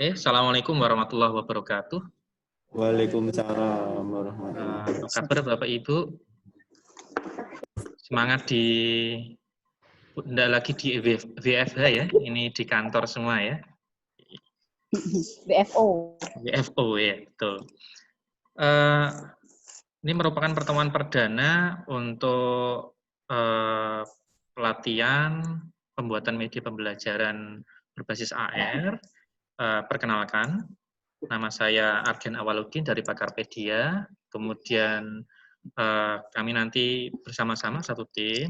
Assalamualaikum warahmatullahi wabarakatuh. Waalaikumsalam warahmatullahi Apa wabarakatuh. kabar Bapak Ibu? Semangat di enggak lagi di WFH ya, ini di kantor semua ya. WFO. WFO ya, betul. Ini merupakan pertemuan perdana untuk pelatihan pembuatan media pembelajaran berbasis AR. Perkenalkan, nama saya Argen Awaludin dari Pakarpedia. Kemudian kami nanti bersama-sama satu tim,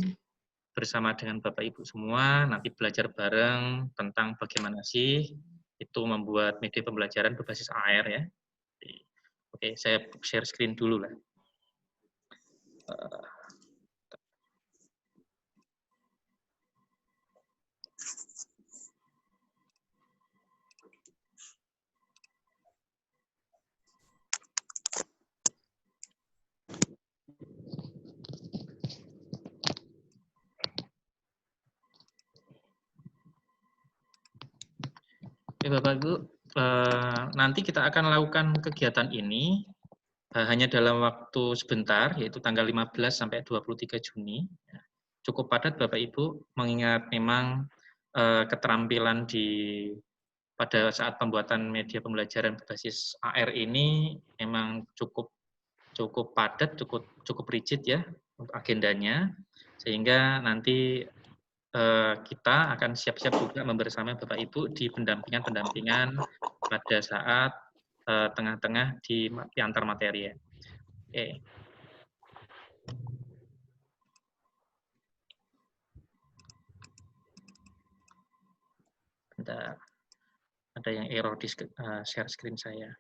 bersama dengan Bapak Ibu semua, nanti belajar bareng tentang bagaimana sih itu membuat media pembelajaran berbasis AR ya. Oke, saya share screen dulu lah. Oke, Bapak Ibu, nanti kita akan lakukan kegiatan ini hanya dalam waktu sebentar, yaitu tanggal 15 sampai 23 Juni. Cukup padat Bapak Ibu, mengingat memang keterampilan pada saat pembuatan media pembelajaran berbasis AR ini memang cukup padat, cukup rigid ya untuk agendanya, sehingga nanti kita akan siap-siap juga membersama Bapak Ibu di pendampingan pada saat tengah-tengah di antar materi ya. Oke. Bentar. Ada yang error di share screen saya.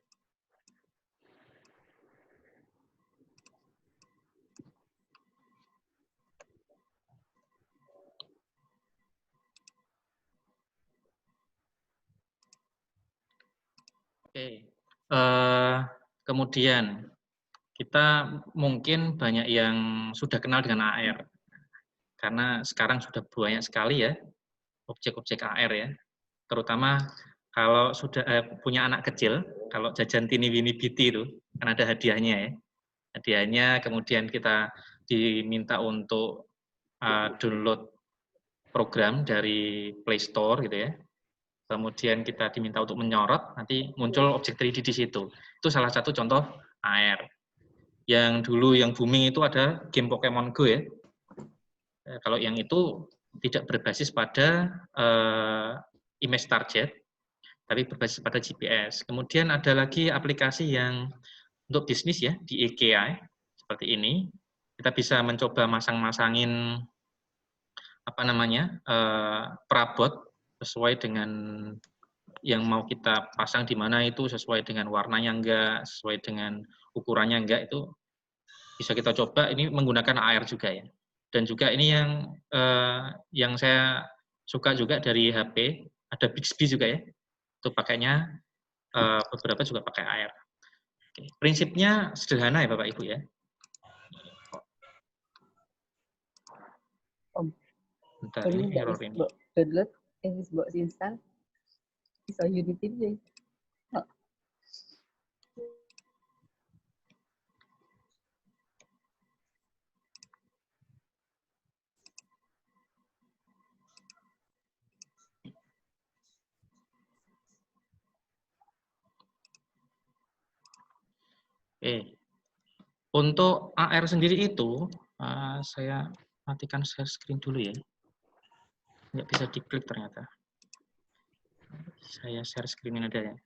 Oke. Kemudian kita mungkin banyak yang sudah kenal dengan AR, karena sekarang sudah banyak sekali ya objek-objek AR ya, terutama kalau sudah punya anak kecil, kalau jajan Tini Wini Biti itu kan ada hadiahnya ya, hadiahnya kemudian kita diminta untuk download program dari Play Store gitu ya, kemudian kita diminta untuk menyorot, nanti muncul objek 3D di situ. Itu salah satu contoh AR. Yang dulu yang booming itu ada game Pokemon Go ya. Kalau yang itu tidak berbasis pada image target, tapi berbasis pada GPS. Kemudian ada lagi aplikasi yang untuk bisnis ya, di IKEA, seperti ini. Kita bisa mencoba masang-masangin perabot sesuai dengan yang mau kita pasang di mana, itu sesuai dengan warnanya enggak, sesuai dengan ukurannya enggak, itu bisa kita coba. Ini menggunakan AR juga ya. Dan juga ini yang saya suka juga dari HP, ada Bixby juga ya. Itu pakainya beberapa juga pakai AR. Oke. Prinsipnya sederhana ya Bapak Ibu ya. Bentar, ini error ini. Download Xbox install. Bisa Unity deh. Oke. Untuk AR sendiri itu, saya matikan share screen dulu ya. Nggak bisa diklik ternyata. Saya share screen ada ya.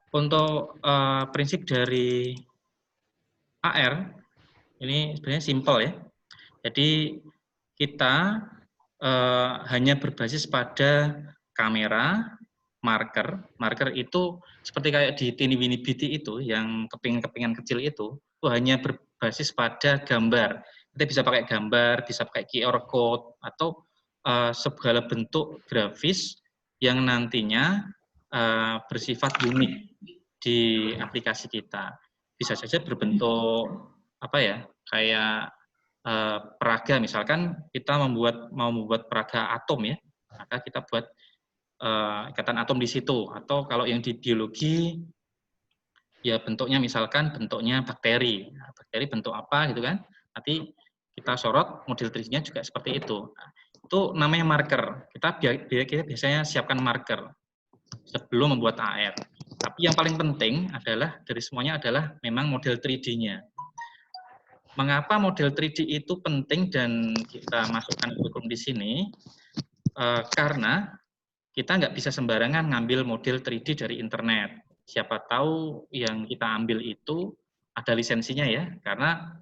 Untuk prinsip dari AR, ini sebenarnya simple ya. Jadi kita hanya berbasis pada kamera, marker itu seperti kayak di Tini Wini Biti itu, yang kepingan-kepingan kecil itu hanya berbasis pada gambar. Kita bisa pakai gambar, bisa pakai QR code, atau segala bentuk grafis yang nantinya bersifat unik di aplikasi kita. Bisa saja berbentuk kayak peraga, misalkan kita mau membuat peraga atom ya, maka kita buat ikatan atom di situ. Atau kalau yang di biologi, ya bentuknya misalkan bentuknya bakteri. Nah, bakteri bentuk apa gitu kan? Nanti kita sorot model 3D-nya juga seperti itu. Nah, itu namanya marker. Kita biasanya siapkan marker sebelum membuat AR. Tapi yang paling penting adalah dari semuanya adalah memang model 3D-nya. Mengapa model 3D itu penting dan kita masukkan kurikulum di sini? Karena kita nggak bisa sembarangan ngambil model 3D dari internet. Siapa tahu yang kita ambil itu ada lisensinya ya, karena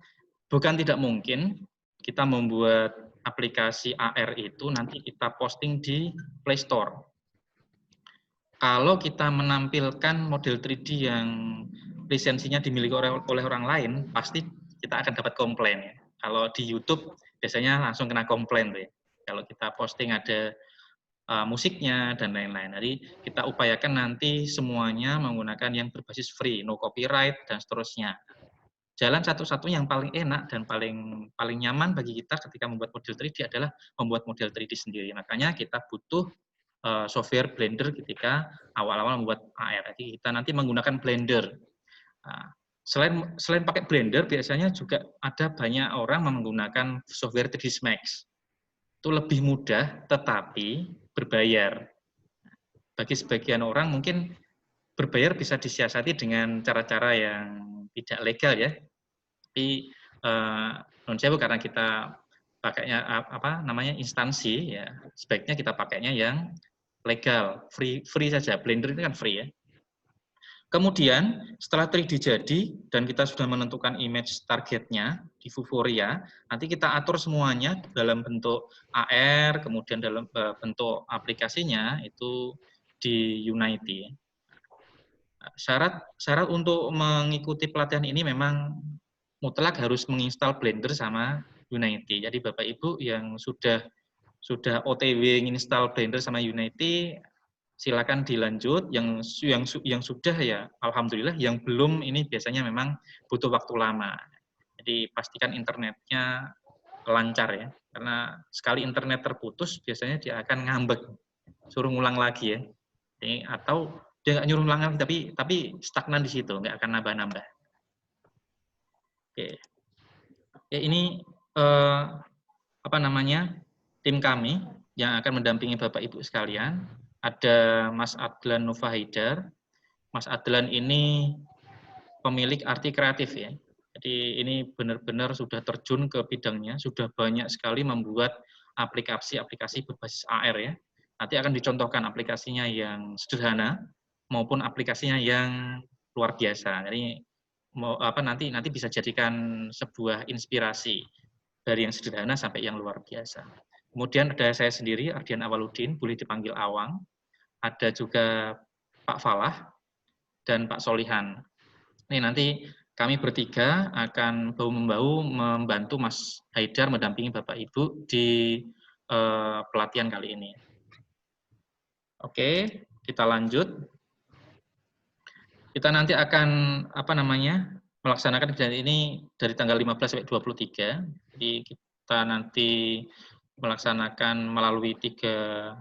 bukan tidak mungkin kita membuat aplikasi AR itu nanti kita posting di Play Store. Kalau kita menampilkan model 3D yang lisensinya dimiliki oleh orang lain, pasti kita akan dapat komplain ya. Kalau di YouTube biasanya langsung kena komplain tuh ya. Kalau kita posting ada musiknya dan lain-lain. Jadi kita upayakan nanti semuanya menggunakan yang berbasis free, no copyright dan seterusnya. Jalan satu-satunya yang paling enak dan paling nyaman bagi kita ketika membuat model 3D adalah membuat model 3D sendiri. Makanya kita butuh software Blender ketika awal-awal membuat AR. Jadi kita nanti menggunakan Blender. Nah, selain pakai Blender, biasanya juga ada banyak orang menggunakan software 3ds Max. Itu lebih mudah, tetapi berbayar. Bagi sebagian orang mungkin berbayar bisa disiasati dengan cara-cara yang tidak legal ya. Tapi non sewu karena kita pakainya apa namanya instansi ya, sebaiknya kita pakainya yang legal, free saja. Blender itu kan free ya. Kemudian setelah 3D jadi dan kita sudah menentukan image targetnya di Vuforia, nanti kita atur semuanya dalam bentuk AR, kemudian dalam bentuk aplikasinya itu di Unity. Syarat untuk mengikuti pelatihan ini memang mutlak harus menginstal Blender sama Unity. Jadi Bapak Ibu yang sudah OTW menginstal Blender sama Unity, silakan dilanjut. Yang sudah ya alhamdulillah, yang belum ini biasanya memang butuh waktu lama. Jadi pastikan internetnya lancar ya, karena sekali internet terputus biasanya dia akan ngambek, suruh ngulang lagi ya. Jadi, atau dia nggak nyuruh ngulang lagi tapi stagnan di situ, nggak akan nambah-nambah. Oke. Ya, ini apa namanya? Tim kami yang akan mendampingi Bapak Ibu sekalian. Ada Mas Adlan Nufahaidar. Mas Adlan ini pemilik Arti Kreatif ya. Jadi ini benar-benar sudah terjun ke bidangnya, sudah banyak sekali membuat aplikasi-aplikasi berbasis AR ya. Nanti akan dicontohkan aplikasinya yang sederhana maupun aplikasinya yang luar biasa. Jadi nanti bisa jadikan sebuah inspirasi dari yang sederhana sampai yang luar biasa. Kemudian ada saya sendiri, Ardian Awaludin, boleh dipanggil Awang. Ada juga Pak Falah dan Pak Solihan. Ini nanti kami bertiga akan bahu-membahu membantu Mas Haidar mendampingi Bapak Ibu di pelatihan kali ini. Oke, kita lanjut. Kita nanti akan melaksanakan kegiatan ini dari tanggal 15 sampai 23. Jadi kita nanti melaksanakan melalui 3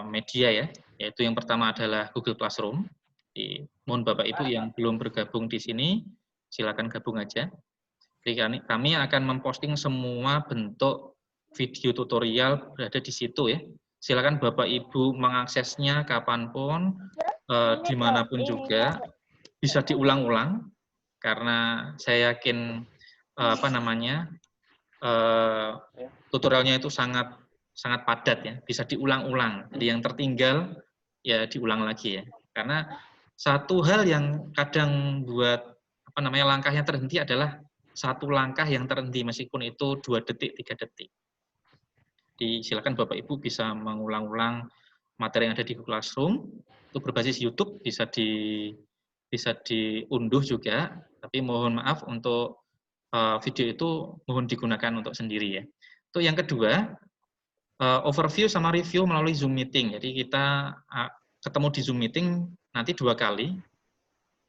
media ya, yaitu yang pertama adalah Google Classroom. Jadi, mohon Bapak Ibu yang belum bergabung di sini, silakan gabung aja. Jadi kami akan memposting semua bentuk video tutorial berada di situ ya. Silakan Bapak Ibu mengaksesnya kapanpun, dimanapun juga, bisa diulang-ulang karena saya yakin tutorialnya itu sangat padat ya, bisa diulang-ulang. Jadi yang tertinggal ya diulang lagi ya. Karena satu hal yang kadang buat langkahnya terhenti adalah satu langkah yang terhenti meskipun itu 2 detik, 3 detik. Jadi silakan Bapak Ibu bisa mengulang-ulang materi yang ada di Google Classroom. Itu berbasis YouTube, bisa diunduh juga, tapi mohon maaf untuk video itu mohon digunakan untuk sendiri ya. Itu yang kedua, overview sama review melalui Zoom meeting. Jadi kita ketemu di Zoom meeting nanti 2 kali,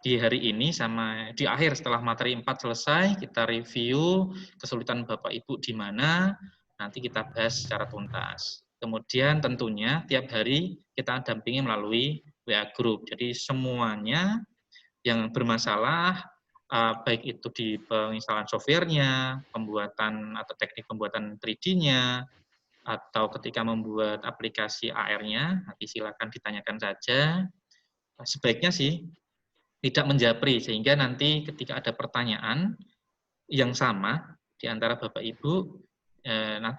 di hari ini sama di akhir setelah materi 4 selesai, kita review kesulitan Bapak Ibu di mana, nanti kita bahas secara tuntas. Kemudian tentunya tiap hari kita dampingi melalui WA Group. Jadi semuanya yang bermasalah, baik itu di penginstalan software-nya, pembuatan atau teknik pembuatan 3D-nya, atau ketika membuat aplikasi AR-nya, nanti silakan ditanyakan saja. Sebaiknya sih tidak menjapri, sehingga nanti ketika ada pertanyaan yang sama di antara Bapak Ibu,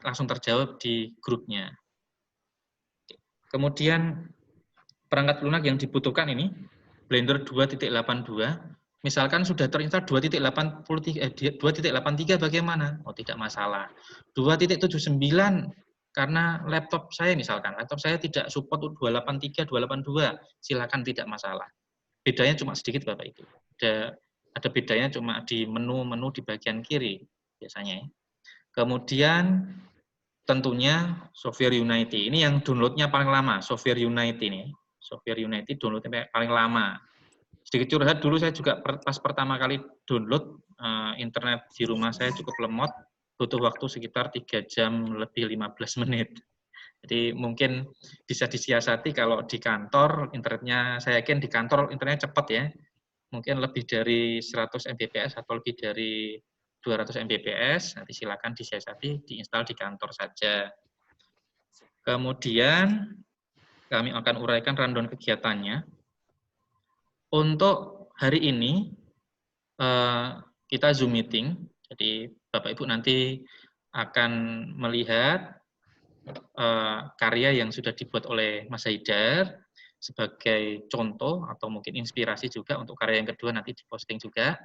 langsung terjawab di grupnya. Kemudian perangkat lunak yang dibutuhkan ini, Blender 2.82, misalkan sudah terinstall 2.83 bagaimana? Oh, tidak masalah. 2.79 karena laptop saya misalkan, laptop saya tidak support 283, 282, silakan tidak masalah. Bedanya cuma sedikit Bapak Ibu. Ada bedanya cuma di menu-menu di bagian kiri biasanya. Kemudian tentunya software Unity. Ini yang downloadnya paling lama, software Unity ini. Software Unity downloadnya paling lama. Sedikit curhat, dulu saya juga pas pertama kali download, internet di rumah saya cukup lemot, butuh waktu sekitar 3 jam lebih 15 menit. Jadi mungkin bisa disiasati kalau di kantor internetnya, saya yakin di kantor internetnya cepat ya. Mungkin lebih dari 100 Mbps atau lebih dari 200 Mbps, nanti silakan disiasati, diinstal di kantor saja. Kemudian kami akan uraikan rundown kegiatannya. Untuk hari ini kita Zoom meeting, jadi Bapak Ibu nanti akan melihat karya yang sudah dibuat oleh Mas Haidar sebagai contoh atau mungkin inspirasi juga untuk karya yang kedua nanti diposting juga.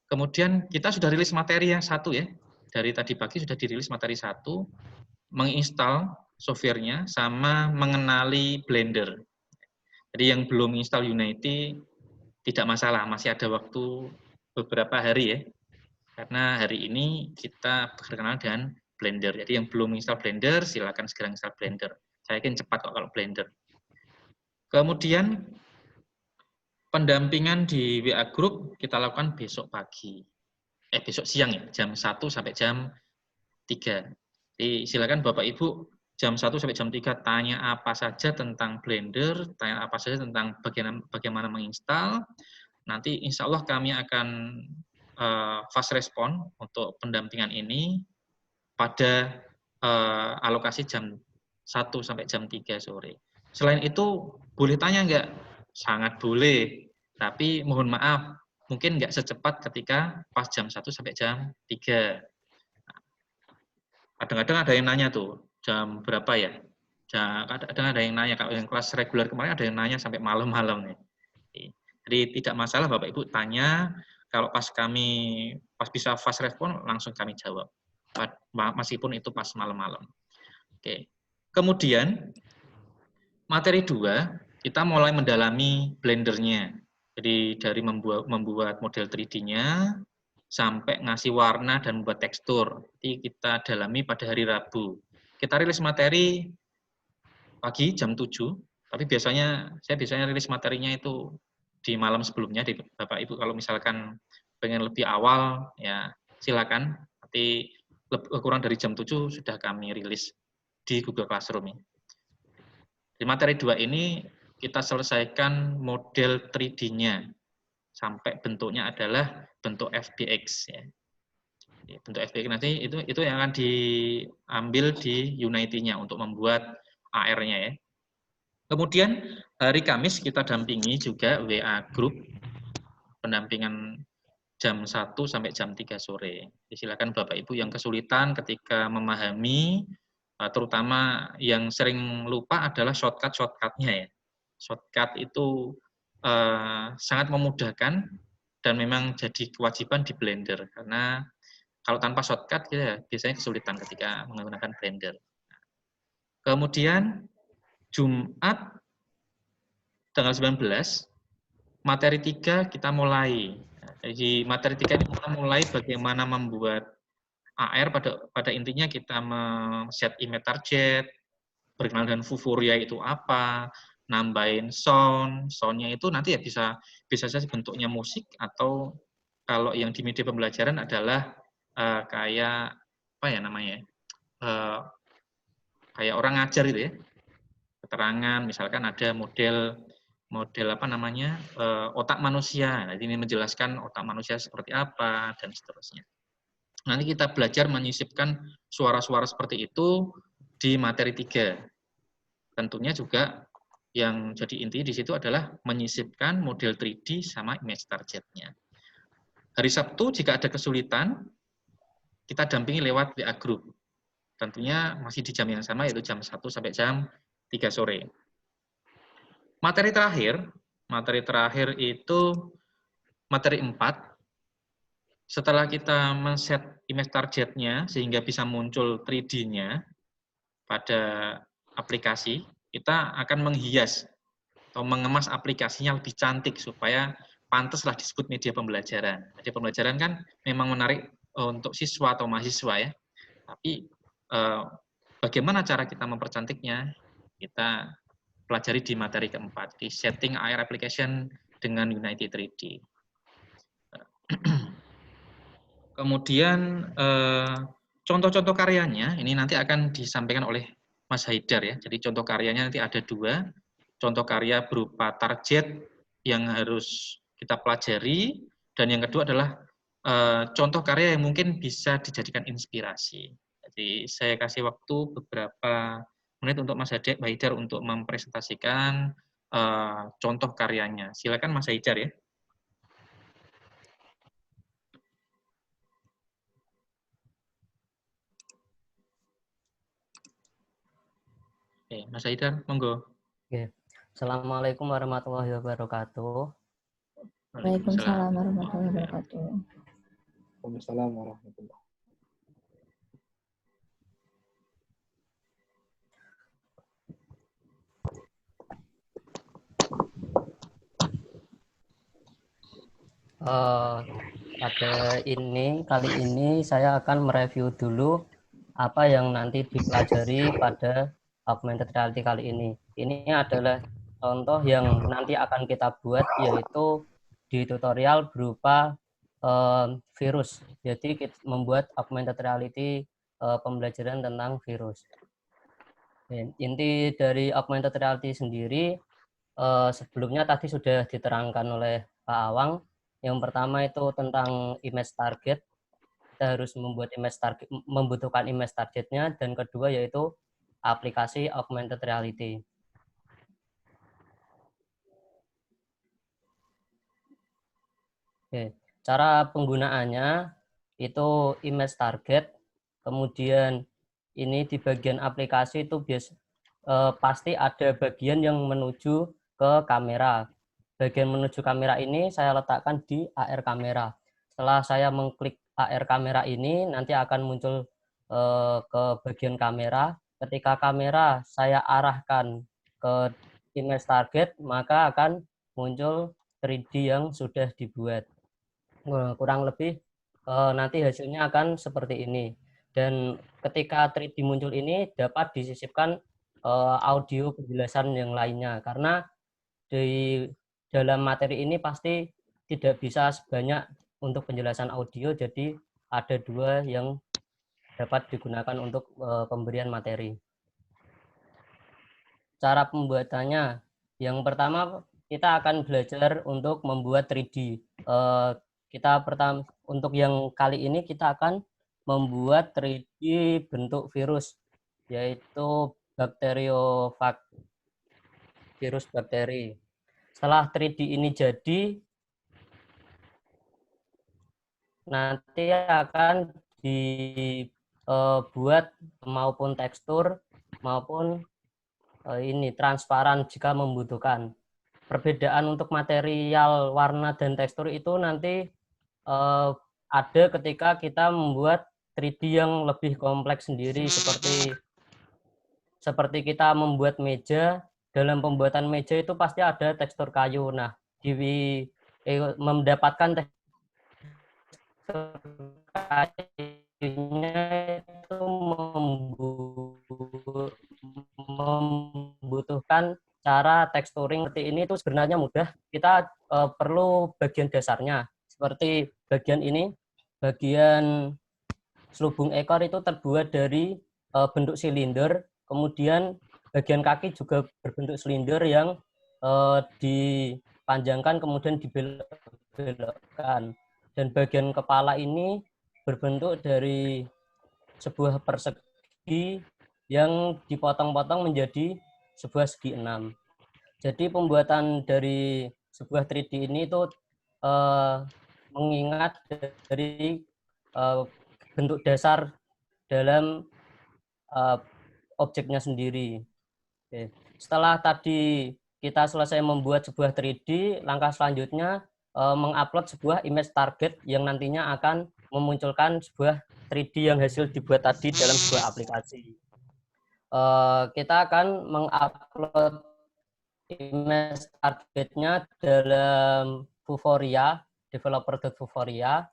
Kemudian kita sudah rilis materi yang satu ya, dari tadi pagi sudah dirilis materi satu, menginstal softwarenya sama mengenali Blender. Jadi yang belum install Unity tidak masalah, masih ada waktu beberapa hari ya. Karena hari ini kita berkenalan dengan Blender. Jadi yang belum install Blender, silakan segera install Blender. Saya yakin cepat kok kalau Blender. Kemudian pendampingan di WA Group kita lakukan besok pagi. Besok siang ya, jam 1 sampai jam 3. Jadi silakan Bapak Ibu jam 1 sampai jam 3 tanya apa saja tentang Blender, tanya apa saja tentang bagaimana menginstal. Nanti insya Allah kami akan fast respon untuk pendampingan ini pada alokasi jam 1 sampai jam 3 sore. Selain itu, boleh tanya nggak? Sangat boleh. Tapi mohon maaf, mungkin nggak secepat ketika pas jam 1 sampai jam 3. Kadang-kadang ada yang nanya tuh, jam berapa ya? Kadang ada yang nanya, kalau yang kelas reguler kemarin ada yang nanya sampai malam-malam nih. Jadi tidak masalah Bapak Ibu tanya, kalau pas bisa fast respon langsung kami jawab. Meskipun itu pas malam-malam. Oke. Kemudian materi 2 kita mulai mendalami Blender-nya. Jadi dari membuat model 3D-nya sampai ngasih warna dan membuat tekstur. Jadi kita dalami pada hari Rabu. Kita rilis materi pagi jam 7, tapi saya biasanya rilis materinya itu di malam sebelumnya. Di Bapak Ibu kalau misalkan pengen lebih awal ya silakan. Nanti kurang dari jam 7 sudah kami rilis di Google Classroom. Di materi 2 ini kita selesaikan model 3D-nya sampai bentuknya adalah bentuk FBX ya. Bentuk FBX nanti itu yang akan diambil di Unity-nya untuk membuat AR-nya ya. Kemudian hari Kamis kita dampingi juga WA Group pendampingan jam 1 sampai jam 3 sore. Jadi silakan Bapak Ibu yang kesulitan ketika memahami, terutama yang sering lupa adalah shortcut-shortcutnya ya. Shortcut itu sangat memudahkan dan memang jadi kewajiban di Blender karena kalau tanpa shortcut kita biasanya kesulitan ketika menggunakan Blender. Kemudian Jumat tanggal 19 materi 3 kita mulai. Jadi materi 3 ini kita mulai bagaimana membuat AR pada intinya kita set image target, berkenal dengan Vuforia itu apa, nambahin sound-nya itu nanti ya bisa saja bentuknya musik atau kalau yang di media pembelajaran adalah kayak apa ya namanya? kayak orang ngajar gitu ya. Keterangan, misalkan ada model apa namanya, otak manusia. Nah, ini menjelaskan otak manusia seperti apa dan seterusnya. Nanti kita belajar menyisipkan suara-suara seperti itu di materi 3. Tentunya juga yang jadi inti di situ adalah menyisipkan model 3D sama image targetnya. Hari Sabtu jika ada kesulitan, kita dampingi lewat WA Group. Tentunya masih di jam yang sama, yaitu jam 1 sampai jam 3 sore. Materi terakhir itu materi 4. Setelah kita men-set image targetnya sehingga bisa muncul 3D-nya pada aplikasi, kita akan menghias atau mengemas aplikasinya lebih cantik supaya pantaslah disebut media pembelajaran. Media pembelajaran kan memang menarik untuk siswa atau mahasiswa ya. Tapi bagaimana cara kita mempercantiknya? Kita pelajari di materi keempat, di setting AR application dengan Unity 3D. Kemudian contoh-contoh karyanya ini nanti akan disampaikan oleh Mas Haidar ya. Jadi contoh karyanya nanti ada 2. Contoh karya berupa target yang harus kita pelajari, dan yang kedua adalah contoh karya yang mungkin bisa dijadikan inspirasi. Jadi saya kasih waktu beberapa menit untuk Mas Haidar untuk mempresentasikan contoh karyanya. Silakan Mas Haidar ya. Oke, Mas Haidar, monggo. Oke. Assalamualaikum warahmatullahi wabarakatuh. Waalaikumsalam warahmatullahi wabarakatuh. Waalaikumsalam warahmatullahi. Kali ini saya akan mereview dulu apa yang nanti dipelajari pada augmented reality kali ini. Ini adalah contoh yang nanti akan kita buat, yaitu di tutorial berupa virus. Jadi kita membuat augmented reality pembelajaran tentang virus. Inti dari augmented reality sendiri sebelumnya tadi sudah diterangkan oleh Pak Awang. Yang pertama itu tentang image target. Kita harus membutuhkan image targetnya, dan kedua yaitu aplikasi augmented reality. Oke. Cara penggunaannya itu image target, kemudian ini di bagian aplikasi itu pasti ada bagian yang menuju ke kamera. Bagian menuju kamera ini saya letakkan di AR kamera. Setelah saya mengklik AR kamera ini, nanti akan muncul ke bagian kamera. Ketika kamera saya arahkan ke image target, maka akan muncul 3D yang sudah dibuat. Kurang lebih nanti hasilnya akan seperti ini. Dan ketika 3D muncul ini dapat disisipkan audio penjelasan yang lainnya, karena di dalam materi ini pasti tidak bisa sebanyak untuk penjelasan audio, jadi ada 2 yang dapat digunakan untuk pemberian materi. Cara pembuatannya, yang pertama kita akan belajar untuk membuat 3D. Untuk yang kali ini kita akan membuat 3D bentuk virus, yaitu virus bakteri. Setelah 3D ini jadi, nanti akan dibuat maupun tekstur maupun ini transparan jika membutuhkan. Perbedaan untuk material, warna, dan tekstur itu nanti ada ketika kita membuat 3D yang lebih kompleks sendiri, seperti kita membuat meja. Dalam pembuatan meja itu pasti ada tekstur kayu. Nah, mendapatkan tekstur kayunya itu membutuhkan cara texturing seperti ini. Itu sebenarnya mudah. Kita perlu bagian dasarnya. Seperti bagian ini, bagian selubung ekor itu terbuat dari bentuk silinder. Kemudian bagian kaki juga berbentuk silinder yang dipanjangkan kemudian dibelok-belokkan. Dan bagian kepala ini berbentuk dari sebuah persegi yang dipotong-potong menjadi sebuah segi 6. Jadi pembuatan dari sebuah 3D ini itu mengingat dari bentuk dasar dalam objeknya sendiri. Oke. Setelah tadi kita selesai membuat sebuah 3D, langkah selanjutnya mengupload sebuah image target yang nantinya akan memunculkan sebuah 3D yang hasil dibuat tadi dalam sebuah aplikasi. Kita akan mengupload image targetnya dalam Vuforia, developer.vuforia.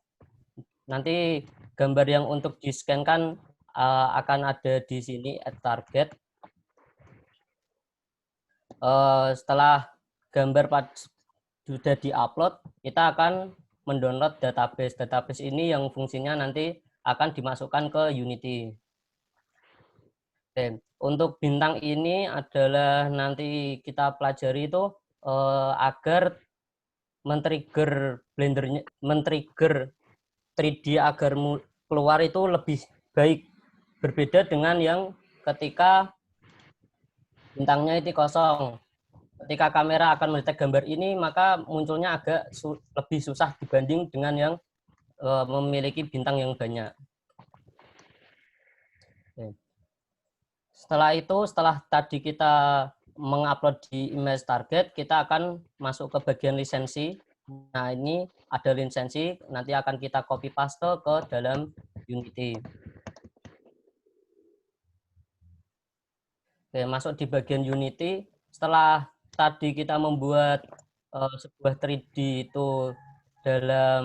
Nanti gambar yang untuk di-scan-kan akan ada di sini at target. Setelah gambar sudah di-upload, kita akan mendownload database. Database ini yang fungsinya nanti akan dimasukkan ke Unity. Oke. Untuk bintang ini adalah nanti kita pelajari itu agar men-trigger Blendernya, men-trigger 3D agar keluar itu lebih baik. Berbeda dengan yang ketika bintangnya itu kosong. Ketika kamera akan mendetek gambar ini, maka munculnya agak lebih susah dibanding dengan yang memiliki bintang yang banyak. Oke. Setelah tadi kita mengupload di image target, kita akan masuk ke bagian lisensi. Nah, ini ada lisensi, nanti akan kita copy paste ke dalam Unity. Oke, masuk di bagian Unity. Setelah tadi kita membuat sebuah 3D itu dalam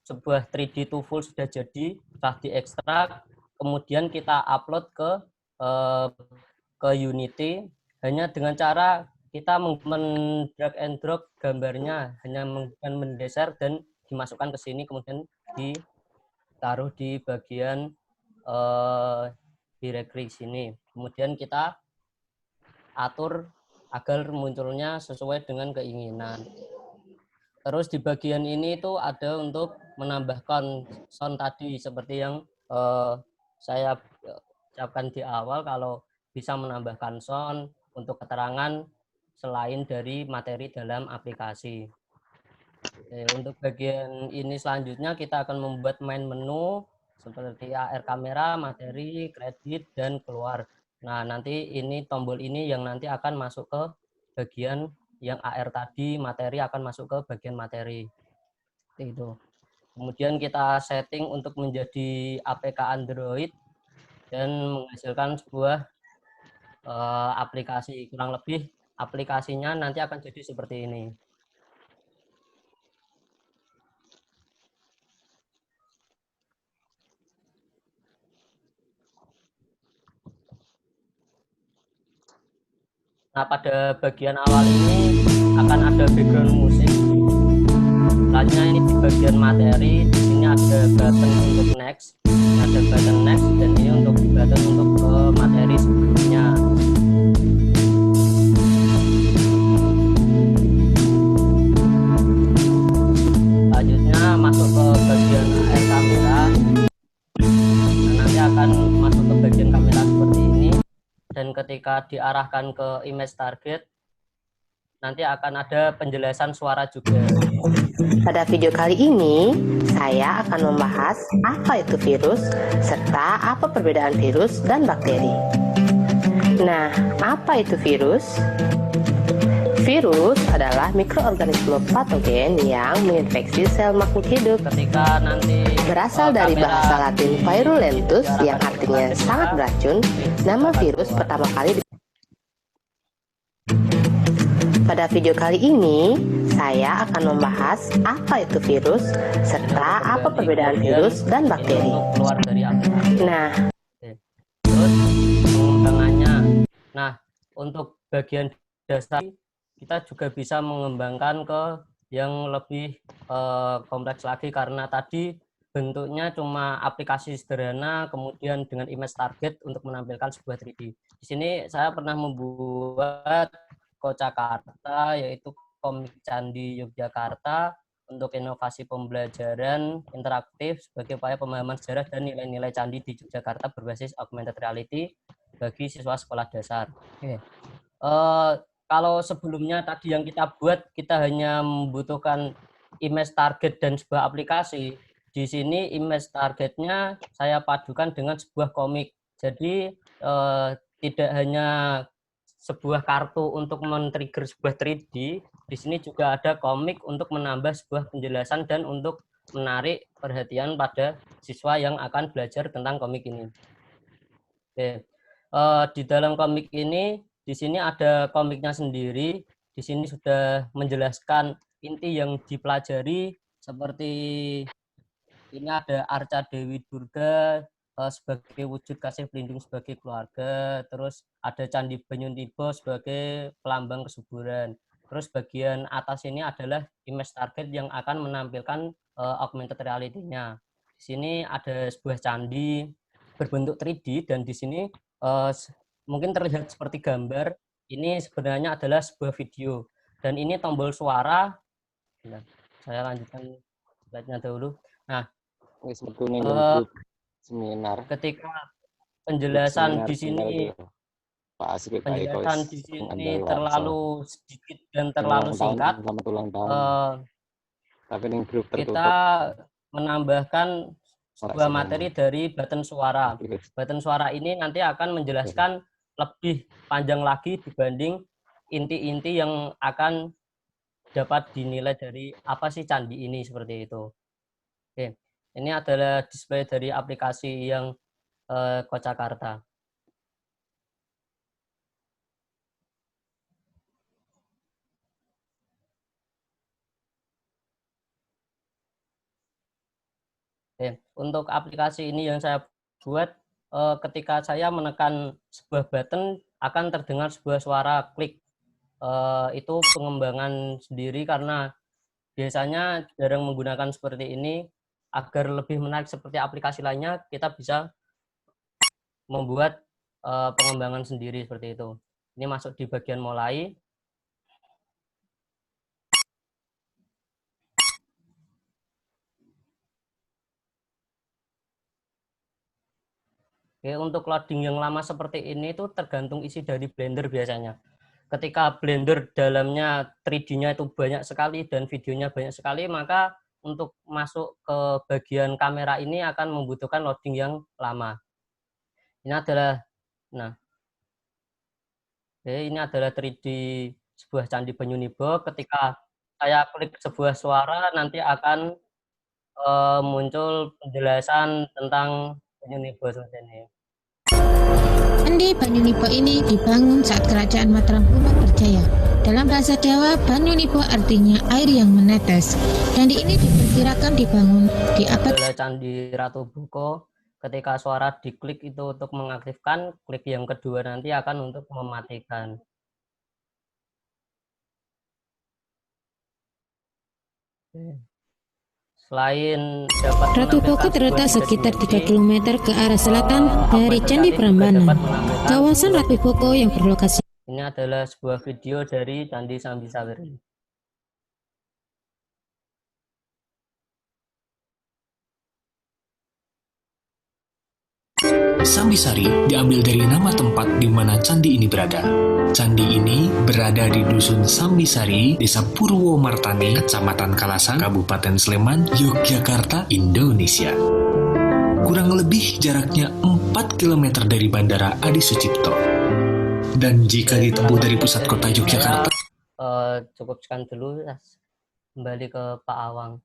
sebuah 3D itu full sudah jadi, telah diekstrak, kemudian kita upload ke Unity hanya dengan cara kita drag and drop gambarnya, hanya mendeser dan dimasukkan ke sini, kemudian ditaruh di bagian directory sini. Kemudian kita atur agar munculnya sesuai dengan keinginan. Terus di bagian ini itu ada untuk menambahkan sound tadi, seperti yang saya ucapkan di awal, kalau bisa menambahkan sound untuk keterangan selain dari materi dalam aplikasi. Oke, untuk bagian ini selanjutnya kita akan membuat main menu seperti AR kamera, materi, kredit, dan keluar. Nah, nanti ini tombol ini yang nanti akan masuk ke bagian yang AR tadi, materi akan masuk ke bagian materi. Itu. Kemudian kita setting untuk menjadi APK Android dan menghasilkan sebuah aplikasi. Kurang lebih aplikasinya nanti akan jadi seperti ini. Nah, pada bagian awal ini akan ada background musik. Selanjutnya ini di bagian materi, di sini ada button untuk next, ini ada button next, dan ini untuk button untuk ke materi sebelumnya. Selanjutnya masuk ke bagian AR kamera. Nah, nanti akan masuk ke bagian kamera seperti ini, dan ketika diarahkan ke image target, nanti akan ada penjelasan suara juga. Pada video kali ini, saya akan membahas apa itu virus, serta apa perbedaan virus dan bakteri. Nah, apa itu virus? Virus adalah mikroorganisme patogen yang menginfeksi sel makhluk hidup. Ketika nanti Berasal dari bahasa Latin virulentus yang artinya sangat beracun, nama virus pertama kali Pada video kali ini, saya akan membahas apa itu virus, serta apa perbedaan virus dan bakteri. keluar dari aplikasi. Nah, terus pengembangannya. Nah, untuk bagian dasar kita juga bisa mengembangkan ke yang lebih kompleks lagi, karena tadi bentuknya cuma aplikasi sederhana, kemudian dengan image target untuk menampilkan sebuah 3D. Di sini saya pernah membuat Kocakarta, yaitu komik Candi Yogyakarta, untuk inovasi pembelajaran interaktif sebagai upaya pemahaman sejarah dan nilai-nilai candi di Yogyakarta berbasis augmented reality bagi siswa sekolah dasar. Oke. Kalau sebelumnya tadi yang kita buat, kita hanya membutuhkan image target dan sebuah aplikasi. Di sini image targetnya saya padukan dengan sebuah komik. Jadi tidak hanya sebuah kartu untuk men-trigger sebuah 3D, di sini juga ada komik untuk menambah sebuah penjelasan dan untuk menarik perhatian pada siswa yang akan belajar tentang komik ini. Oke. Di dalam komik ini, di sini ada komiknya sendiri. Di sini sudah menjelaskan inti yang dipelajari, seperti ini ada Arca Dewi Durga sebagai wujud kasih pelindung sebagai keluarga, terus ada Candi Banyunibo sebagai pelambang kesuburan. Terus bagian atas ini adalah image target yang akan menampilkan augmented reality-nya. Di sini ada sebuah candi berbentuk 3D dan di sini mungkin terlihat seperti gambar. Ini sebenarnya adalah sebuah video dan ini tombol suara. Saya lanjutkan slide-nya dahulu. Nah, seminar. Ketika penjelasan di sini terlalu sedikit dan terlalu singkat, kita menambahkan sebuah materi dari button suara. Button suara ini nanti akan menjelaskan lebih panjang lagi dibanding inti-inti yang akan dapat dinilai dari apa sih candi ini, seperti itu. Oke, ini adalah display dari aplikasi yang Kocakarta. Oke, untuk aplikasi ini yang saya buat, ketika saya menekan sebuah button akan terdengar sebuah suara klik. Itu pengembangan sendiri karena biasanya jarang menggunakan seperti ini. Agar lebih menarik seperti aplikasi lainnya, kita bisa membuat pengembangan sendiri seperti itu. Ini masuk di bagian mulai. Oke, untuk loading yang lama seperti ini itu tergantung isi dari Blender biasanya. Ketika Blender dalamnya 3D-nya itu banyak sekali dan videonya banyak sekali, maka untuk masuk ke bagian kamera ini akan membutuhkan loading yang lama. Ini adalah, ini adalah 3D sebuah Candi Banyunibo. Ketika saya klik sebuah suara, nanti akan muncul penjelasan tentang Banyunibo seperti ini. Candi Banyunibo ini dibangun saat Kerajaan Mataram Kuno berjaya. Dalam bahasa Jawa, Banyunibo artinya air yang menetes. Candi ini diperkirakan dibangun di abad Candi Ratu Buko. Ketika suara diklik itu untuk mengaktifkan, klik yang kedua nanti akan untuk mematikan. Selain dapat Ratu Boko terletak sekitar 3 km ke arah selatan dari Candi Prambanan. Kawasan Ratu Boko yang berlokasi. Ini adalah sebuah video dari Candi Sambisawari. Sambisari diambil dari nama tempat di mana candi ini berada. Candi ini berada di Dusun Sambisari, Desa Purwomartani, Kecamatan Kalasan, Kabupaten Sleman, Yogyakarta, Indonesia. Kurang lebih jaraknya 4 km dari Bandara Adi Sucipto. Dan jika ditempuh dari pusat kota Yogyakarta, cukup sekian dulu, kembali ke Pak Awang.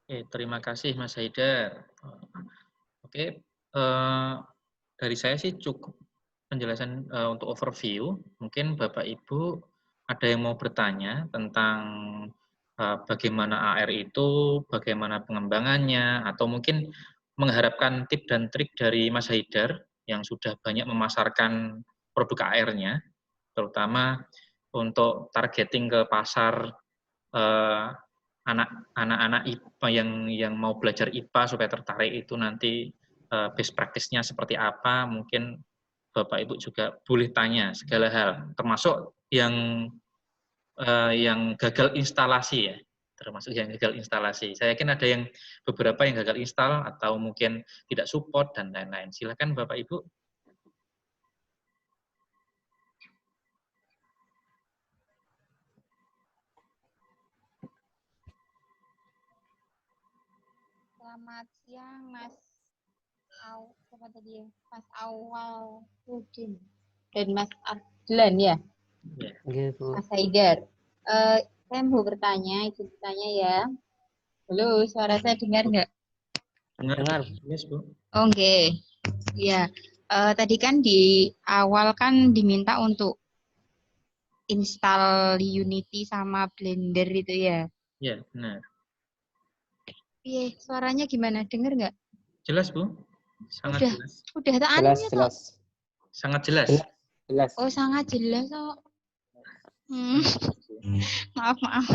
Oke, terima kasih Mas Haidar. Oke, dari saya sih cukup penjelasan untuk overview. Mungkin Bapak Ibu ada yang mau bertanya tentang bagaimana AR itu, bagaimana pengembangannya, atau mungkin mengharapkan tip dan trik dari Mas Haidar yang sudah banyak memasarkan produk AR-nya, terutama untuk targeting ke pasar anak-anak IPA yang mau belajar IPA supaya tertarik itu nanti best practice-nya seperti apa, mungkin Bapak Ibu juga boleh tanya segala hal, termasuk yang gagal instalasi ya, termasuk yang gagal instalasi. Saya yakin ada yang beberapa yang gagal install atau mungkin tidak support dan lain-lain. Silakan Bapak Ibu. Selamat siang, Mas Mas Awal Udin dan Mas Adlan ya, Mas Haidar. Saya mau bertanya, izin bertanya ya. Halo, suara saya dengar nggak? Dengar. Yes, Bu. Oke. Ya, tadi kan di awal kan diminta untuk install Unity sama Blender itu ya. Ya, benar. Iya, suaranya gimana? Dengar nggak? Jelas, Bu? Sangat jelas. Udah tak Jelas, anunya, jelas. Sangat jelas. Jelas. Oh, sangat jelas kok. Maaf.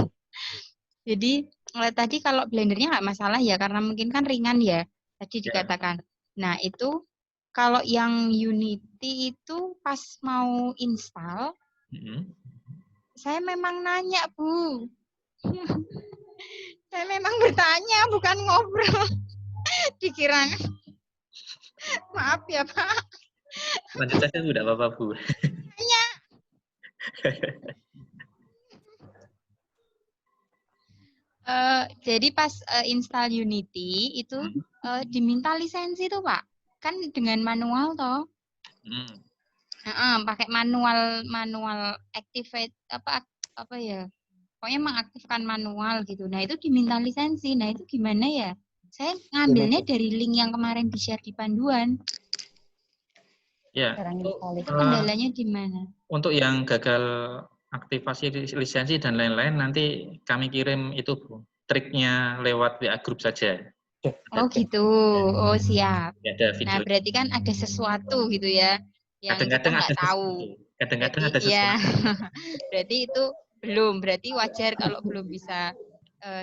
Jadi tadi kalau Blendernya nggak masalah ya, karena mungkin kan ringan ya, tadi dikatakan. Nah, itu kalau yang Unity itu pas mau install, saya memang nanya, Bu. Saya memang bertanya, bukan ngobrol. Dikira. Maaf ya, Pak. Lanjut saja, Bu, tidak apa-apa, Bu. Tanya. Jadi pas install Unity itu diminta lisensi tuh, Pak. Kan dengan manual toh. Pakai manual activate apa ya? Pokoknya mengaktifkan manual gitu. Nah, itu diminta lisensi. Nah, itu gimana ya? Saya ngambilnya dari link yang kemarin di-share di panduan. Ya. Itu kendalanya di mana? Untuk yang gagal aktivasi lisensi dan lain-lain, nanti kami kirim itu, Bu, triknya lewat WA Group saja. Oh gitu, oh siap. Ya, ada video. Nah, berarti kan ada sesuatu gitu ya, yang kita nggak tahu. Kadang-kadang ada Berarti, sesuatu. ya, berarti itu belum, berarti wajar kalau belum bisa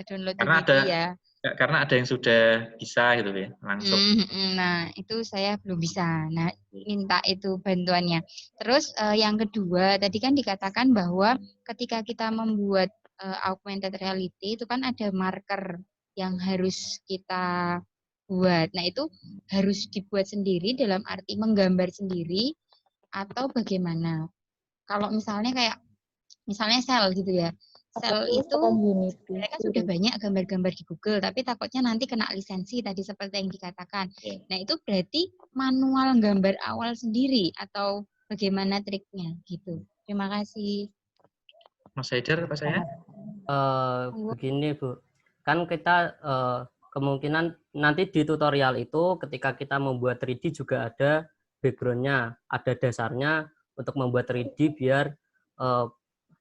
download Unity ya. Karena ada yang sudah bisa gitu ya, langsung. Nah, itu saya belum bisa. Nah, minta itu bantuannya. Terus yang kedua, tadi kan dikatakan bahwa ketika kita membuat augmented reality itu kan ada marker yang harus kita buat. Nah, itu harus dibuat sendiri dalam arti menggambar sendiri atau bagaimana? Kalau misalnya kayak misalnya sel gitu ya. Sel itu mereka sudah banyak gambar-gambar di Google, tapi takutnya nanti kena lisensi tadi seperti yang dikatakan. Nah, itu berarti manual gambar awal sendiri atau bagaimana triknya gitu. Terima kasih. Mas Haidar, apa saya? Begini, Bu. Kan kita kemungkinan nanti di tutorial itu ketika kita membuat 3D juga ada background-nya, ada dasarnya untuk membuat 3D biar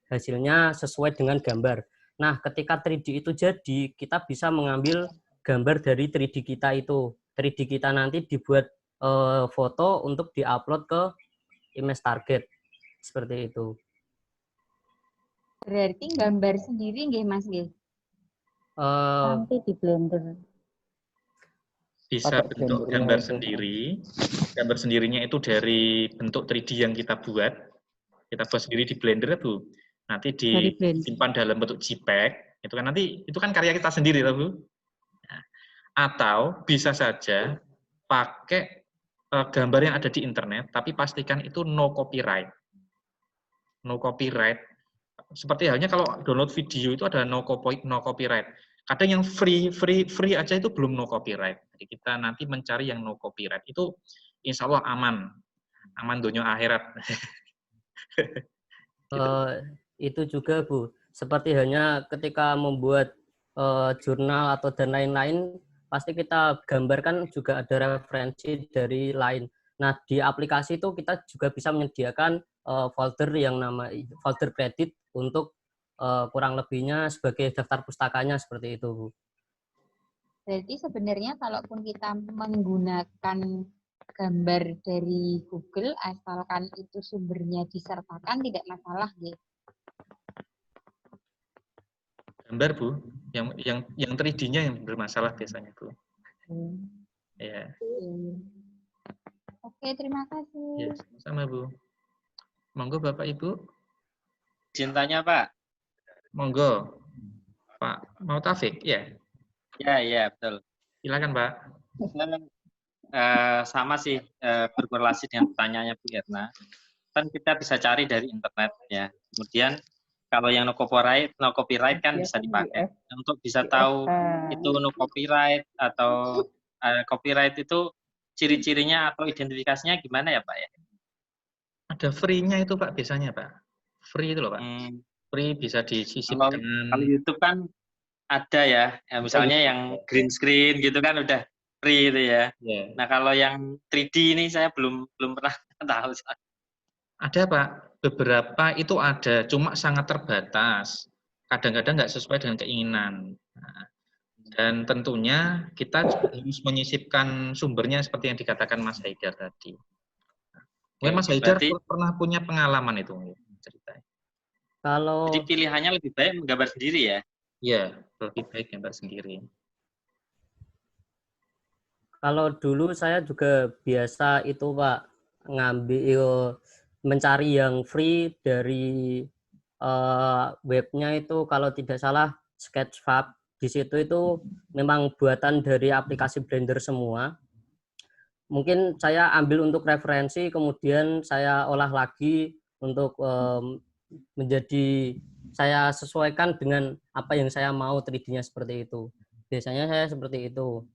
hasilnya sesuai dengan gambar. Nah, ketika 3D itu jadi, kita bisa mengambil gambar dari 3D kita itu. 3D kita nanti dibuat foto untuk diupload ke image target. Seperti itu. Berarti gambar sendiri nggih, Mas nggih? Nanti di Blender. Bisa bentuk gambar sendiri. Gambar sendirinya itu dari bentuk 3D yang kita buat. Kita buat sendiri di Blender, Bu. Nanti disimpan dalam bentuk JPEG. Itu kan nanti itu kan karya kita sendiri, Bu. Nah, atau bisa saja pakai gambar yang ada di internet, tapi pastikan itu no copyright. No copyright. Seperti halnya kalau download video itu ada no copyright. Kadang yang free aja itu belum no copyright. Jadi kita nanti mencari yang no copyright. Itu insya Allah aman dunia akhirat. Gitu. Itu juga, Bu. Seperti hanya ketika membuat jurnal atau dan lain-lain, pasti kita gambarkan juga ada referensi dari lain. Nah, di aplikasi itu kita juga bisa menyediakan folder yang folder kredit untuk kurang lebihnya sebagai daftar pustakanya seperti itu, Bu. Berarti sebenarnya kalaupun kita menggunakan gambar dari Google, asalkan itu sumbernya disertakan tidak masalah, gitu. Gambar Bu, yang 3D-nya yang bermasalah biasanya Bu. Ya. Oke, terima kasih. Ya, sama Bu. Monggo Bapak Ibu. Cintanya Pak. Monggo. Pak mau Taufik, ya? Ya, betul. Silakan Pak. Sama sih berkorelasi dengan pertanyaannya Bu Erna. Kan kita bisa cari dari internet ya. Kemudian kalau yang no copyright kan bisa dipakai. Untuk bisa tahu itu no copyright atau copyright itu ciri-cirinya atau identifikasinya gimana ya Pak ya? Ada free-nya itu Pak biasanya Pak. Free itu loh Pak. Free bisa disisipkan. Kalau YouTube kan ada ya, misalnya yang green screen gitu kan udah free itu ya. Yeah. Nah kalau yang 3D ini saya belum pernah tahu. Ada Pak, beberapa itu ada, cuma sangat terbatas. Kadang-kadang nggak sesuai dengan keinginan. Nah, dan tentunya kita harus menyisipkan sumbernya seperti yang dikatakan Mas Haidar tadi. Mungkin Mas Haidar pernah punya pengalaman itu ceritanya. Jadi pilihannya lebih baik menggambar sendiri ya? Iya, lebih baik gambar sendiri. Kalau dulu saya juga biasa itu Pak, mencari yang free dari webnya itu kalau tidak salah Sketchfab. Di situ itu memang buatan dari aplikasi Blender semua. Mungkin saya ambil untuk referensi, kemudian saya olah lagi untuk saya sesuaikan dengan apa yang saya mau 3D-nya seperti itu. Biasanya saya seperti itu.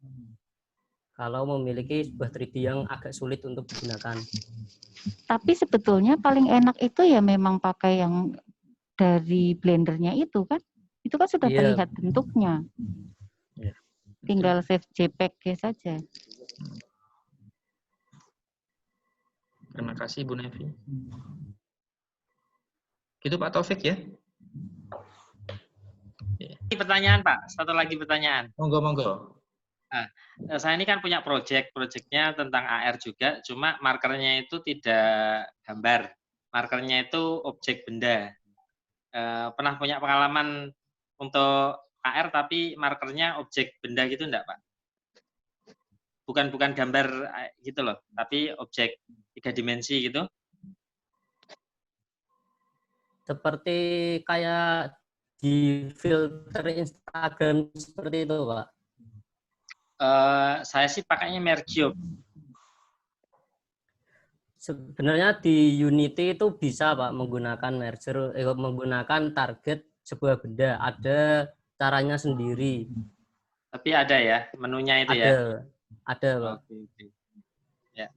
Kalau memiliki sebuah 3D yang agak sulit untuk digunakan. Tapi sebetulnya paling enak itu ya memang pakai yang dari Blendernya itu kan. Itu kan sudah terlihat bentuknya. Tinggal save JPEG saja. Terima kasih Bu Nevi. Gitu Pak Taufik ya. Pertanyaan Pak, satu lagi pertanyaan. Monggo. Nah, saya ini kan punya proyeknya tentang AR juga, cuma markernya itu tidak gambar. Markernya itu objek benda. Pernah punya pengalaman untuk AR tapi markernya objek benda gitu enggak Pak? Bukan gambar gitu loh, tapi objek 3 dimensi gitu. Seperti kayak di filter Instagram seperti itu Pak. Saya sih pakainya Mercube. Sebenarnya di Unity itu bisa Pak menggunakan merger, menggunakan target sebuah benda. Ada caranya sendiri. Tapi ada ya menunya itu ya? Ada Pak. Oke. Ya.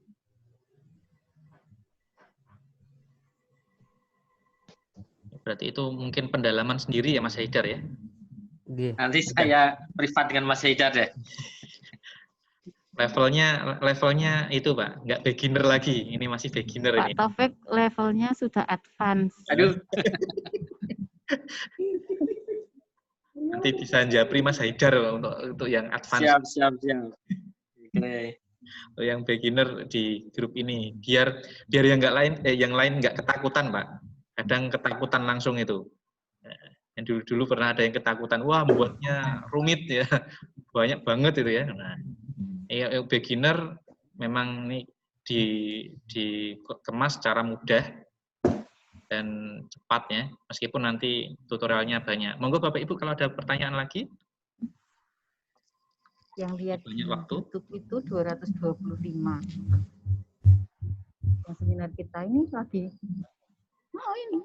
Berarti itu mungkin pendalaman sendiri ya Mas Haidar ya? Nanti saya privat dengan Mas Haidar deh. Levelnya itu Pak, nggak beginner lagi. Ini masih beginner Pak ini. Taufik levelnya sudah advance. Aduh. Nanti bisa japri Mas Haidar untuk yang advance. Siap. Okay. Untuk yang beginner di grup ini, biar yang lain nggak ketakutan Pak. Kadang ketakutan langsung itu. Yang dulu pernah ada yang ketakutan, wah buatnya rumit ya, banyak banget itu ya. Nah, yang beginner memang ini dikemas secara mudah dan cepat ya, meskipun nanti tutorialnya banyak. Monggo Bapak Ibu kalau ada pertanyaan lagi. Yang lihat banyak waktu. YouTube itu 225. Yang seminar kita ini lagi. Oh ini.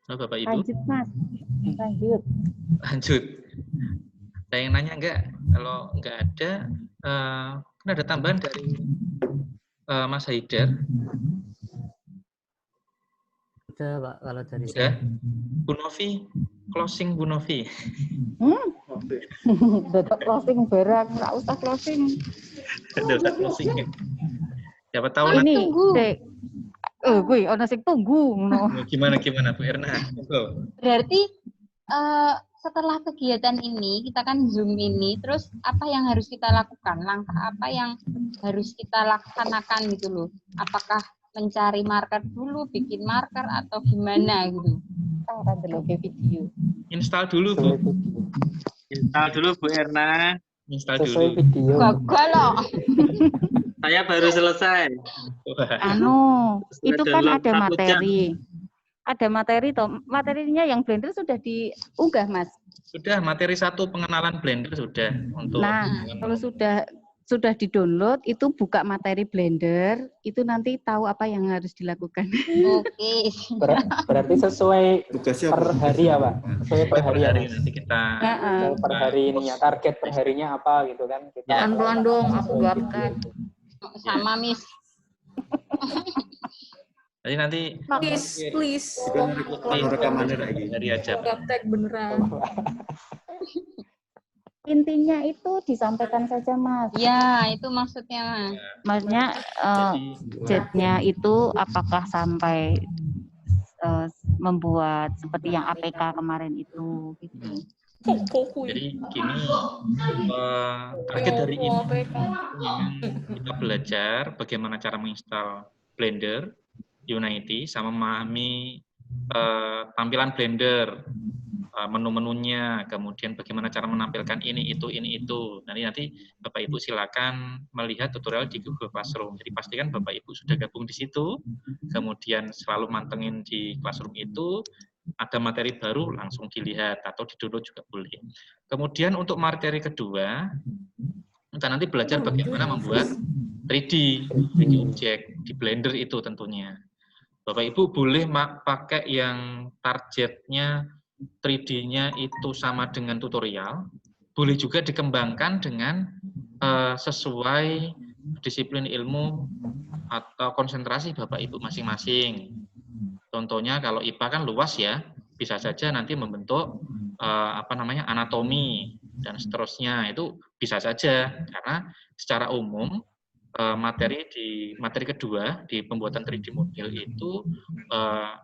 Halo Bapak Ibu. Lanjut Mas. Lanjut. Ada yang nanya enggak? Kalau enggak ada, kan ada tambahan dari Mas Haidar. Udah Pak, kalau dari Udah. Bu Novi, closing Bu Novi. Dapat closing barang, nggak usah closing. Udah usah closing. Siapa tahu Ini, nanti. gue ono sing tunggu. Gimana Bu Erna? Berarti setelah kegiatan ini, kita kan Zoom ini, terus apa yang harus kita lakukan? Langkah apa yang harus kita laksanakan gitu loh? Apakah mencari marker dulu, bikin marker, atau gimana gitu? Cara dulu video. Install dulu, Bu. Install dulu, Bu Erna. Install Sesuai dulu. video. Gagal loh. Saya baru selesai. Itu kan download ada 1 jam. materi. Ada materi toh. Materinya yang Blender sudah diunggah, Mas. Sudah, materi 1 pengenalan Blender sudah. Nah, kalau sudah di-download, itu buka materi Blender, itu nanti tahu apa yang harus dilakukan. Oke. Berarti sesuai per hari ya, Pak? Sesuai per hari ya, Mas? Nanti kita Per hari ininya, target per harinya apa gitu kan? Kita Dong, aku buatkan. Sama, Miss. jadi nanti Please. rekamannya dari aja. Praktek beneran. Intinya itu disampaikan saja, Mas. Ya, itu maksudnya, Mas. Maksudnya chatnya itu apakah sampai membuat seperti yang APK kemarin itu gitu. Jadi gini, target dari ini memang kita belajar bagaimana cara menginstal Blender, Unity, sama memahami tampilan Blender, menu-menunya, kemudian bagaimana cara menampilkan ini itu. Nanti Bapak Ibu silakan melihat tutorial di Google Classroom. Jadi pastikan Bapak Ibu sudah gabung di situ, kemudian selalu mantengin di Classroom itu. Ada materi baru langsung dilihat atau di-download juga boleh. Kemudian untuk materi kedua, kita nanti belajar bagaimana membuat 3D objek di Blender itu tentunya. Bapak Ibu boleh pakai yang targetnya 3D-nya itu sama dengan tutorial, boleh juga dikembangkan dengan sesuai disiplin ilmu atau konsentrasi Bapak Ibu masing-masing. Contohnya kalau IPA kan luas ya, bisa saja nanti membentuk anatomi dan seterusnya, itu bisa saja karena secara umum materi kedua di pembuatan 3D model itu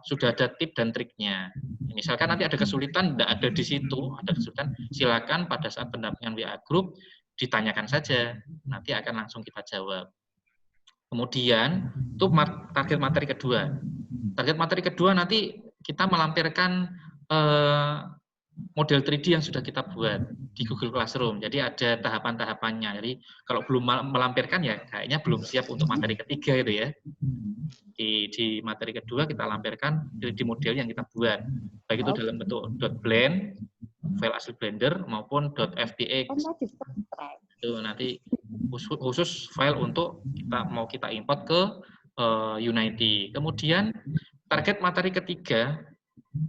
sudah ada tip dan triknya. Misalkan nanti ada kesulitan, tidak ada di situ, ada kesulitan, silakan pada saat pendampingan WA Group ditanyakan saja, nanti akan langsung kita jawab. Kemudian itu target materi kedua. Target materi kedua nanti kita melampirkan model 3D yang sudah kita buat di Google Classroom. Jadi ada tahapan-tahapannya. Jadi kalau belum melampirkan ya kayaknya belum siap untuk materi ketiga gitu ya. Di materi kedua kita lampirkan 3D model yang kita buat. Baik itu dalam bentuk .blend, file asli Blender maupun .fbx. Itu nanti khusus file untuk kita import ke Unity. Kemudian target materi ketiga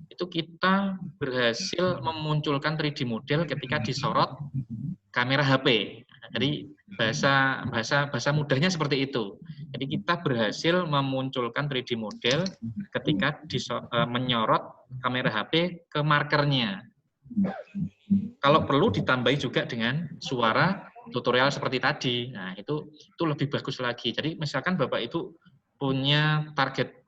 itu kita berhasil memunculkan 3D model ketika disorot kamera HP. Jadi bahasa mudahnya seperti itu. Jadi kita berhasil memunculkan 3D model ketika menyorot kamera HP ke markernya. Kalau perlu ditambahi juga dengan suara tutorial seperti tadi. Nah, itu lebih bagus lagi. Jadi misalkan Bapak Ibu punya target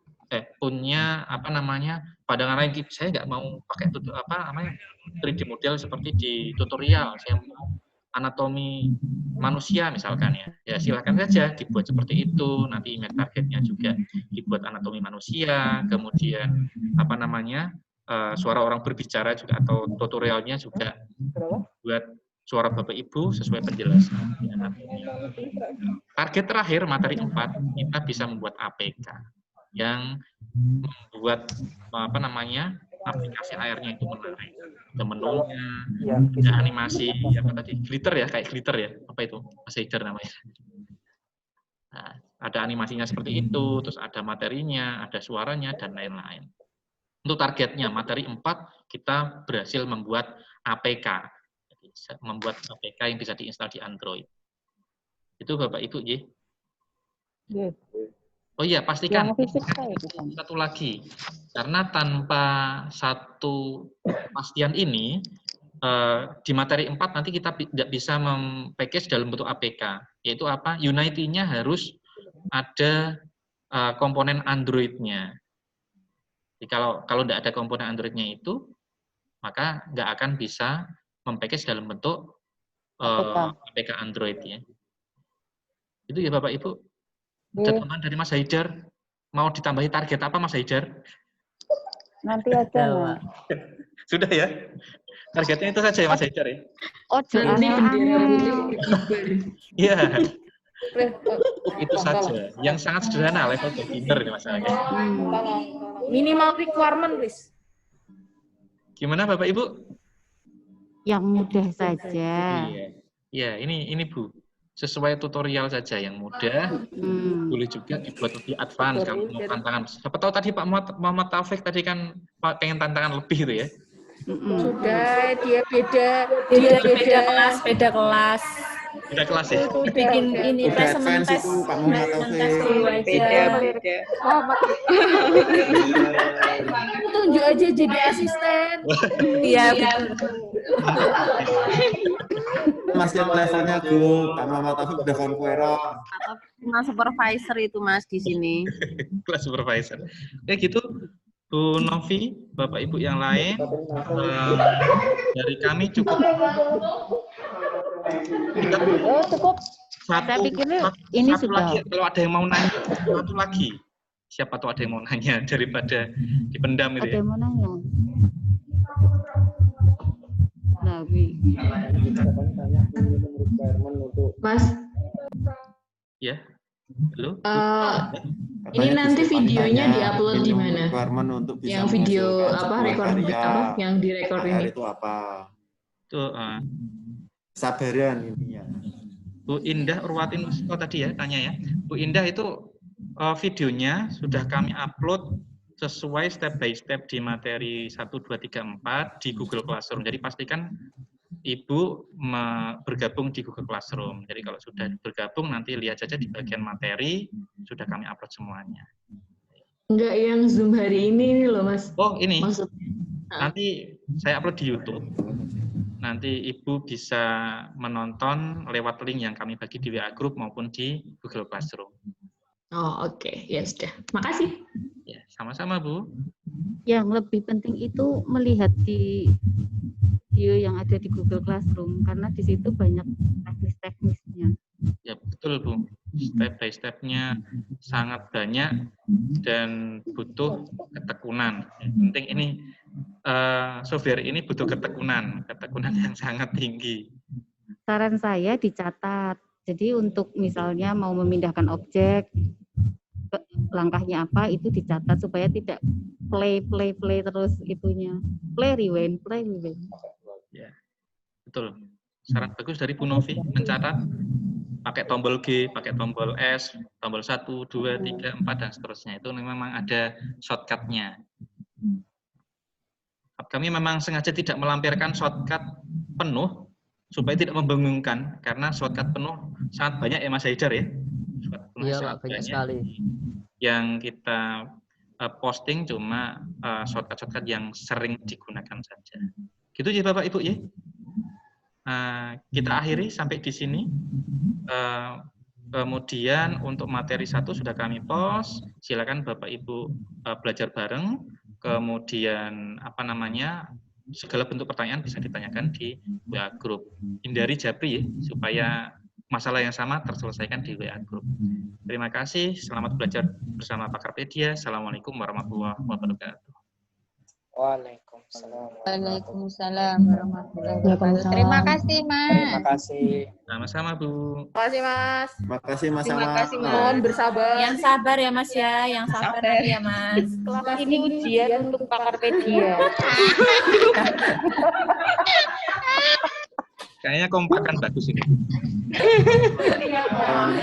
punya pandangan lain, saya nggak mau pakai 3D model seperti di tutorial, saya mau anatomi manusia misalkan ya silakan saja dibuat seperti itu. Nanti image targetnya juga dibuat anatomi manusia, kemudian suara orang berbicara juga atau tutorialnya juga buat suara Bapak Ibu sesuai penjelasan. Target terakhir materi 4 kita bisa membuat APK yang membuat aplikasi AR-nya itu menarik. Ada menunya, ada animasi glitter ya, kayak glitter ya, apa itu? Shader namanya. Nah, ada animasinya seperti itu, terus ada materinya, ada suaranya dan lain-lain. Untuk targetnya materi 4 kita berhasil membuat APK. Membuat APK yang bisa diinstal di Android. Itu Bapak Ibu, ya. Oh iya, pastikan satu lagi, karena tanpa satu kepastian ini, di materi 4 nanti kita tidak bisa mem-package dalam bentuk APK, yaitu apa? Unity-nya harus ada komponen Android-nya. Jadi kalau tidak ada komponen Android-nya itu, maka nggak akan bisa mempackage dalam bentuk APK Android ya. Itu ya Bapak Ibu. Ada tambahan dari Mas Haidar. Mau ditambahi target apa Mas Haidar? Nanti aja lah. Sudah ya? Targetnya itu saja ya Mas Haidar ya? Oh, aneh-aneh. Iya. Itu saja. Yang sangat sederhana, level beginner masalahnya. Minimal requirement, please. Gimana Bapak Ibu? Yang mudah saja. Iya, ini Bu. Sesuai tutorial saja yang mudah. Boleh juga dibuat lebih advance kalau mau tantangan. Siapa tahu tadi Pak Muhammad Taufik tadi kan pengen tantangan lebih itu ya. Sudah, dia beda kelas. Beda kelas ya. Bikin ini Udah tes Pak Muhammad Taufik. Beda. Tunjuk aja jadi asisten. Iya, Mas yang levelnya Bu, Pak Muhammad Taufik udah konkuero. Mas supervisor itu Mas di sini. Kelas supervisor. Ya gitu. Bu Novi, Bapak Ibu yang lain, dari kami cukup. Cukup. Saya pikir ini sudah. Lagi, kalau ada yang mau nanya, satu lagi. Siapa tahu ada yang mau nanya daripada dipendam itu ya. Ada yang mau nanya. Mas. Ya. Halo. Ini nanti videonya diupload di mana? Yang video yang direkord ini? Itu apa? Itu sabaran intinya. Bu Indah Urwati Nusko tadi ya tanya ya. Bu Indah itu videonya sudah kami upload sesuai step by step di materi 1, 2, 3, 4 di Google Classroom. Jadi pastikan Ibu bergabung di Google Classroom. Jadi kalau sudah bergabung nanti lihat saja di bagian materi sudah kami upload semuanya. Enggak yang Zoom hari ini loh Mas. Oh ini. Nanti saya upload di YouTube. Nanti Ibu bisa menonton lewat link yang kami bagi di WA Group maupun di Google Classroom. Oh oke. Ya sudah. Makasih. Ya sama-sama Bu. Yang lebih penting itu melihat di video yang ada di Google Classroom karena di situ banyak teknis-teknisnya. Ya betul Bu, step by stepnya sangat banyak dan butuh ketekunan. Yang penting ini software ini butuh ketekunan yang sangat tinggi. Saran saya dicatat. Jadi untuk misalnya mau memindahkan objek, langkahnya apa itu dicatat supaya tidak play terus itunya. Play rewind. Ya, betul. Saran bagus dari Bu Novi mencatat pakai tombol G, pakai tombol S, tombol 1, 2, 3, 4 dan seterusnya. Itu memang ada shortcut-nya. Kami memang sengaja tidak melampirkan shortcut penuh supaya tidak membingungkan karena shortcut penuh sangat banyak ya Mas Haidar ya. Iya Pak, banyak sekali. Yang kita posting cuma shortcut-shortcut yang sering digunakan saja. Gitu ya Bapak Ibu ya. Kita akhiri sampai di sini. Kemudian untuk materi 1 sudah kami post. Silakan Bapak Ibu belajar bareng. Kemudian segala bentuk pertanyaan bisa ditanyakan di WA Group. Hindari japri ya, supaya masalah yang sama terselesaikan di WA Group. Terima kasih. Selamat belajar bersama Pakarpedia. Assalamualaikum warahmatullahi wabarakatuh. Waalaikumsalam warahmatullahi wabarakatuh. Terima kasih, Mas. Terima kasih. Sama-sama, Bu. Terima kasih, Mas. Terima kasih, Mas. Terima kasih, mohon bersabar. Yang sabar ya, Mas ya. Yang sabar ya, Mas. Kelas ini ujian untuk Pakarpedia. Kayaknya kompakan bagus ini.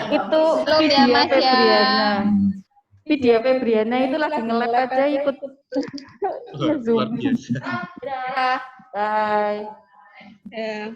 Itu ya, Mas ya. Video Febriana itu lagi nge-lab aja ikut Zoom. Luar biasa. Bye. Ya.